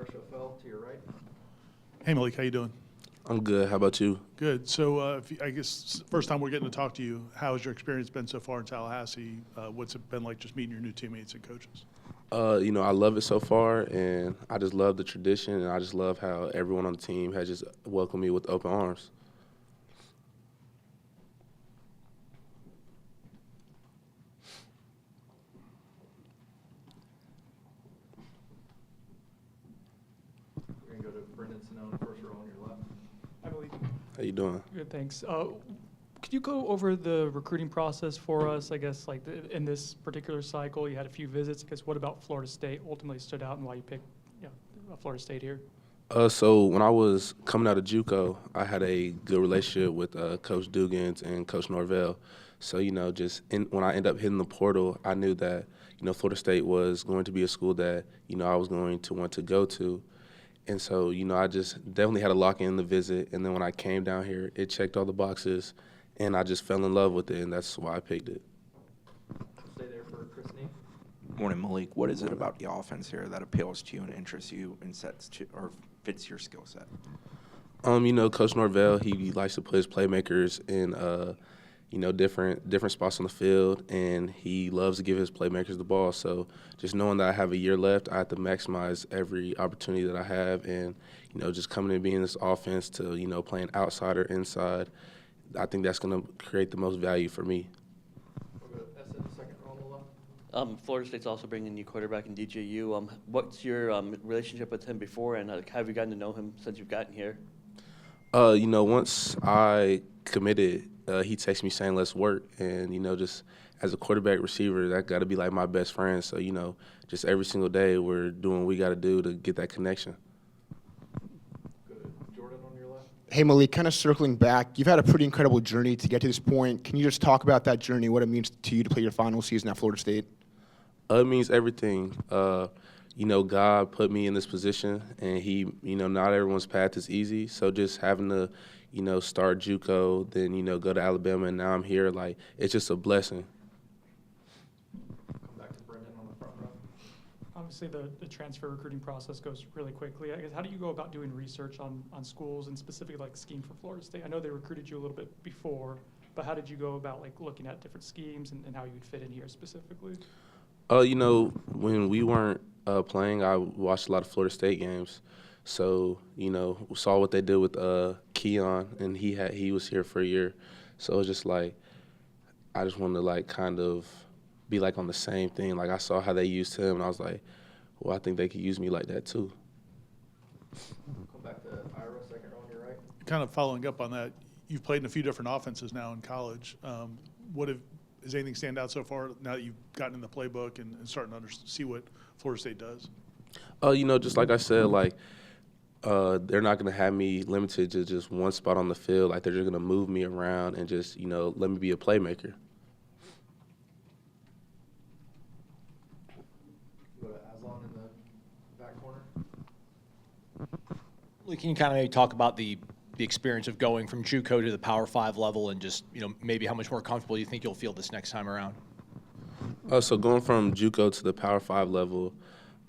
Fell to your right. Hey, Malik, how you doing? I'm good. How about you? Good. So I guess first time we're getting to talk to you, how has your experience been so far in Tallahassee? What's it been like just meeting your new teammates and coaches? I love it so far, and I just love the tradition, and I just love how everyone on the team has just welcomed me with open arms. We're going to go to Brendan Sinone, first row on your left. I believe. How you doing? Good, thanks. Could you go over the recruiting process for us? I guess like in this particular cycle, you had a few visits. I guess what about Florida State ultimately stood out and why you picked Florida State here? So when I was coming out of JUCO, I had a good relationship with Coach Dugans and Coach Norvell. So, when I ended up hitting the portal, I knew that, Florida State was going to be a school that, I was going to want to go to. And so, I just definitely had to lock in the visit. And then when I came down here, it checked all the boxes, and I just fell in love with it, and that's why I picked it. Stay there for Chris Nee. Morning, Malik. What is it about the offense here that appeals to you and interests you and fits your skill set? Coach Norvell, he likes to put his playmakers in, different spots on the field, and he loves to give his playmakers the ball. So just knowing that I have a year left, I have to maximize every opportunity that I have, and just coming and being in this offense to playing outside or inside, I think that's going to create the most value for me. We'll go to Essen, second row on the left. Florida State's also bringing a new quarterback in DJU. What's your relationship with him before, and how have you gotten to know him since you've gotten here? Once I committed, he texted me saying, let's work. And, just as a quarterback receiver, that got to be like my best friend. So, just every single day we're doing what we got to do to get that connection. Go to Jordan on your left. Hey, Malik, kind of circling back, you've had a pretty incredible journey to get to this point. Can you just talk about that journey, what it means to you to play your final season at Florida State? It means everything. God put me in this position, and he, not everyone's path is easy. So just having to, start JUCO, then, go to Alabama, and now I'm here, like, it's just a blessing. Come back to Brendan on the front row. Obviously, the transfer recruiting process goes really quickly. I guess how do you go about doing research on schools and specifically like scheme for Florida State? I know they recruited you a little bit before, but how did you go about like looking at different schemes and how you would fit in here specifically? When we weren't playing, I watched a lot of Florida State games. So, saw what they did with Keon, and he was here for a year. So it was just like, I just wanted to like kind of be like on the same thing. Like I saw how they used him, and I was like, well, I think they could use me like that too. Come back to Ira, second row on your right. Kind of following up on that, you've played in a few different offenses now in college. Does anything stand out so far now that you've gotten in the playbook and starting to see what Florida State does? Just like I said, like they're not going to have me limited to just one spot on the field. Like they're just going to move me around and just, let me be a playmaker. Go to Aslan in the back corner. Can you kind of maybe talk about the experience of going from JUCO to the Power 5 level and just, maybe how much more comfortable you think you'll feel this next time around? So going from JUCO to the Power 5 level,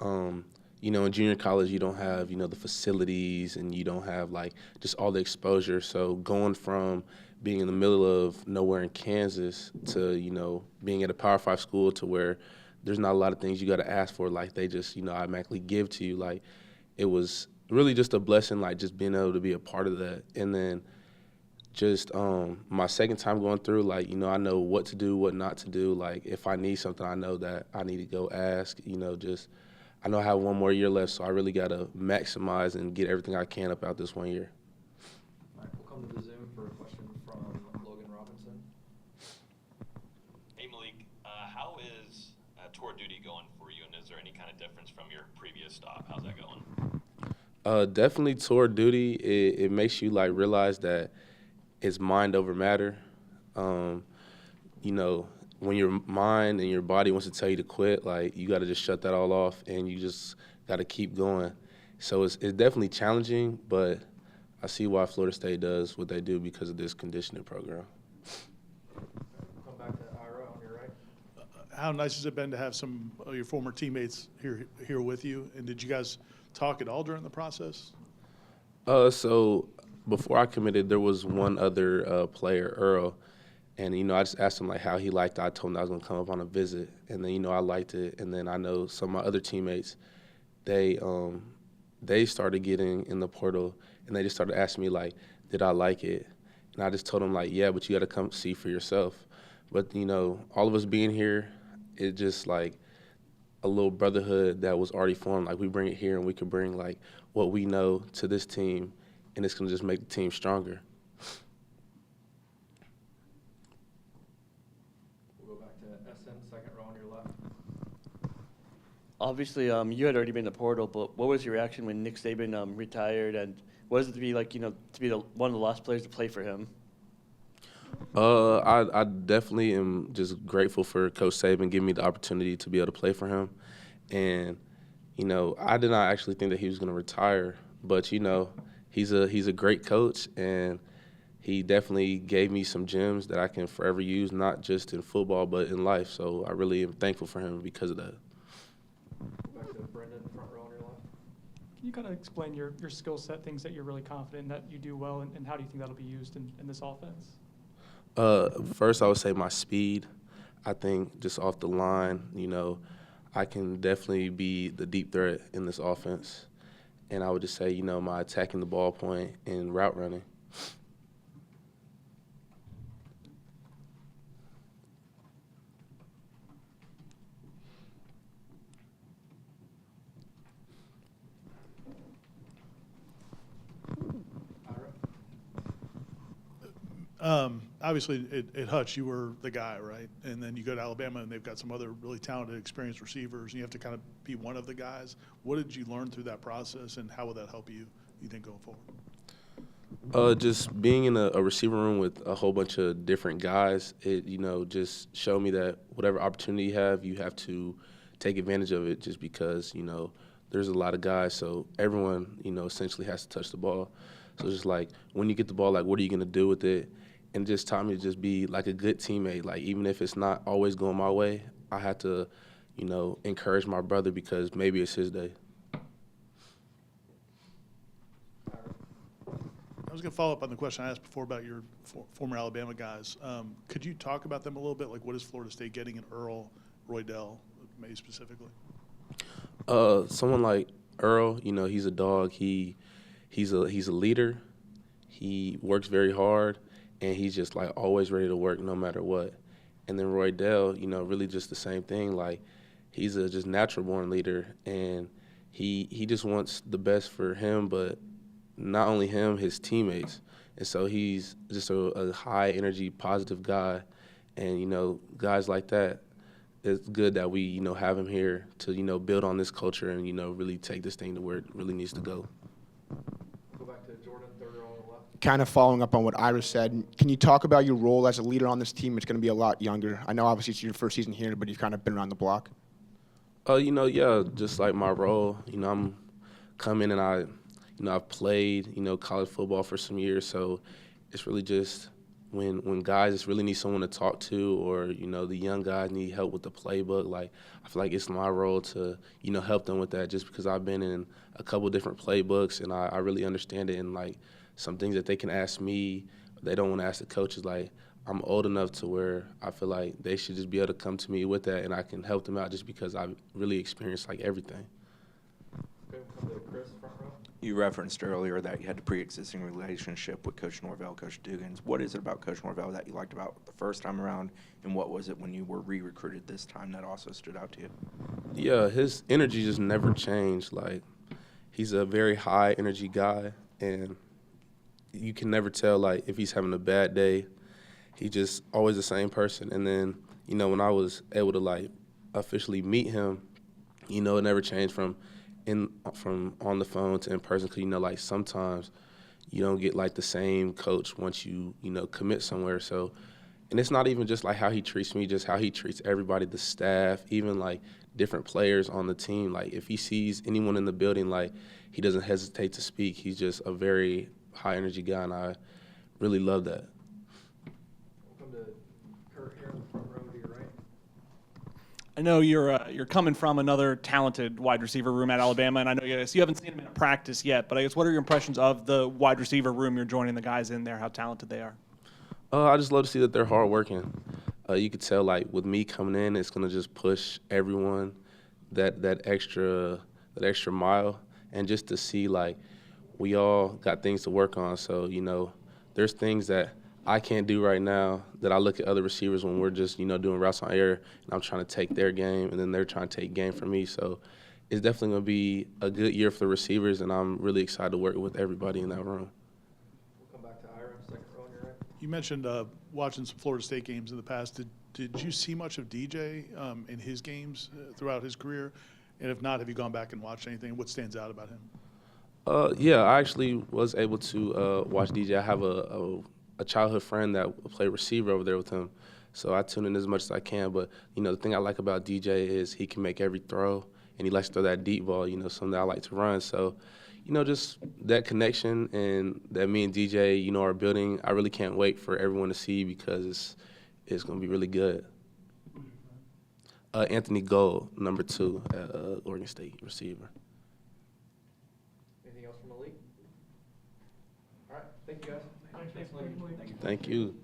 in junior college you don't have, the facilities and you don't have, like, just all the exposure. So going from being in the middle of nowhere in Kansas to, being at a Power 5 school to where there's not a lot of things you got to ask for, like they just, automatically give to you. Like, it was really just a blessing, like just being able to be a part of that. And then just my second time going through, like, I know what to do, what not to do. Like, if I need something, I know that I need to go ask, I know I have one more year left, so I really got to maximize and get everything I can about this 1 year. All right, we'll come to the Zoom for a question from Logan Robinson. Hey, Malik, how is tour duty going for you, and is there any kind of difference from your previous stop? How's that going? Definitely tour duty. It makes you like realize that it's mind over matter. When your mind and your body wants to tell you to quit, like you got to just shut that all off and you just got to keep going. So it's definitely challenging, but I see why Florida State does what they do because of this conditioning program. Come back to Ira on your right. how nice has it been to have some of your former teammates here with you? And did you guys talk at all during the process? So before I committed, there was one other player, Earl, and I just asked him like how he liked it. I told him I was gonna come up on a visit, and then I liked it. And then I know some of my other teammates, they started getting in the portal, and they just started asking me like, did I like it? And I just told them like, yeah, but you got to come see for yourself. But all of us being here, it's just like a little brotherhood that was already formed. Like we bring it here, and we can bring like what we know to this team, and it's gonna just make the team stronger. We'll go back to SM, second row on your left. Obviously, you had already been in the portal, but what was your reaction when Nick Saban retired, and what is it to be like, to be one of the last players to play for him? I definitely am just grateful for Coach Saban giving me the opportunity to be able to play for him. And, I did not actually think that he was going to retire, but, he's a great coach, and he definitely gave me some gems that I can forever use, not just in football, but in life. So I really am thankful for him because of that. Back to Brendan, front row on your left. Can you kind of explain your skill set, things that you're really confident in, that you do well, and how do you think that'll be used in this offense? First, I would say my speed. I think just off the line, I can definitely be the deep threat in this offense. And I would just say, my attacking the ball point and route running. Obviously, at Hutch, you were the guy, right? And then you go to Alabama, and they've got some other really talented, experienced receivers, and you have to kind of be one of the guys. What did you learn through that process, and how will that help you think, going forward? Just being in a receiver room with a whole bunch of different guys, it, just showed me that whatever opportunity you have to take advantage of it just because, there's a lot of guys. So everyone, essentially has to touch the ball. So just like when you get the ball, like what are you going to do with it? And just taught me to just be like a good teammate. Like even if it's not always going my way, I had to, encourage my brother because maybe it's his day. I was going to follow up on the question I asked before about your former Alabama guys. Could you talk about them a little bit? Like what is Florida State getting in Earl, Roydell, maybe specifically? Someone like Earl, he's a dog. He's a leader. He works very hard. And he's just like always ready to work no matter what. And then Roydell, really just the same thing. Like he's a just natural born leader, and he just wants the best for him, but not only him, his teammates. And so he's just a high energy, positive guy. And guys like that, it's good that we have him here to build on this culture and really take this thing to where it really needs to go. Go back to Jordan, third row on the left. Kind of following up on what Ira said, can you talk about your role as a leader on this team? It's going to be a lot younger. I know obviously it's your first season here, but you've kind of been around the block. Yeah, just like my role, I'm coming and I've played, college football for some years, so it's really just when guys just really need someone to talk to, or the young guys need help with the playbook. Like I feel like it's my role to help them with that, just because I've been in a couple different playbooks and I really understand it, and like some things that they can ask me, they don't want to ask the coaches. Like I'm old enough to where I feel like they should just be able to come to me with that, and I can help them out just because I've really experienced like everything. Okay, we'll come to Chris, front row. You referenced earlier that you had a pre-existing relationship with Coach Norvell, Coach Dugans. What is it about Coach Norvell that you liked about the first time around, and what was it when you were re-recruited this time that also stood out to you? Yeah, his energy just never changed. Like he's a very high energy guy, and you can never tell like if he's having a bad day. He's just always the same person. And then, when I was able to like officially meet him, it never changed from on the phone to in person, because like sometimes you don't get like the same coach once you commit somewhere. So, and it's not even just like how he treats me, just how he treats everybody, the staff, even like different players on the team. Like if he sees anyone in the building, like he doesn't hesitate to speak. He's just a very high energy guy, and I really love that. We'll come to Kurt here in the front row to your right. I know you're coming from another talented wide receiver room at Alabama, and I know you haven't seen him in practice yet. But I guess what are your impressions of the wide receiver room you're joining the guys in there? How talented they are? I just love to see that they're hardworking. You could tell, like, with me coming in, it's gonna just push everyone that extra mile, and just to see, like, we all got things to work on. So, you know, there's things that I can't do right now that I look at other receivers when we're just, you know, doing routes on air, and I'm trying to take their game, and then they're trying to take game from me. So it's definitely going to be a good year for the receivers, and I'm really excited to work with everybody in that room. We'll come back to Ira, second row on your right. You mentioned watching some Florida State games in the past. Did you see much of DJ in his games throughout his career? And if not, have you gone back and watched anything? What stands out about him? Yeah, I actually was able to watch DJ. I have a childhood friend that played receiver over there with him, so I tune in as much as I can. But, you know, the thing I like about DJ is he can make every throw, and he likes to throw that deep ball, you know, something that I like to run. So, you know, just that connection and that me and DJ, you know, are building, I really can't wait for everyone to see, because it's going to be really good. Anthony Gold, number 2 at Oregon State, receiver. Anything else from Malik? All right, thank you guys. Thanks, Malik. Thank you.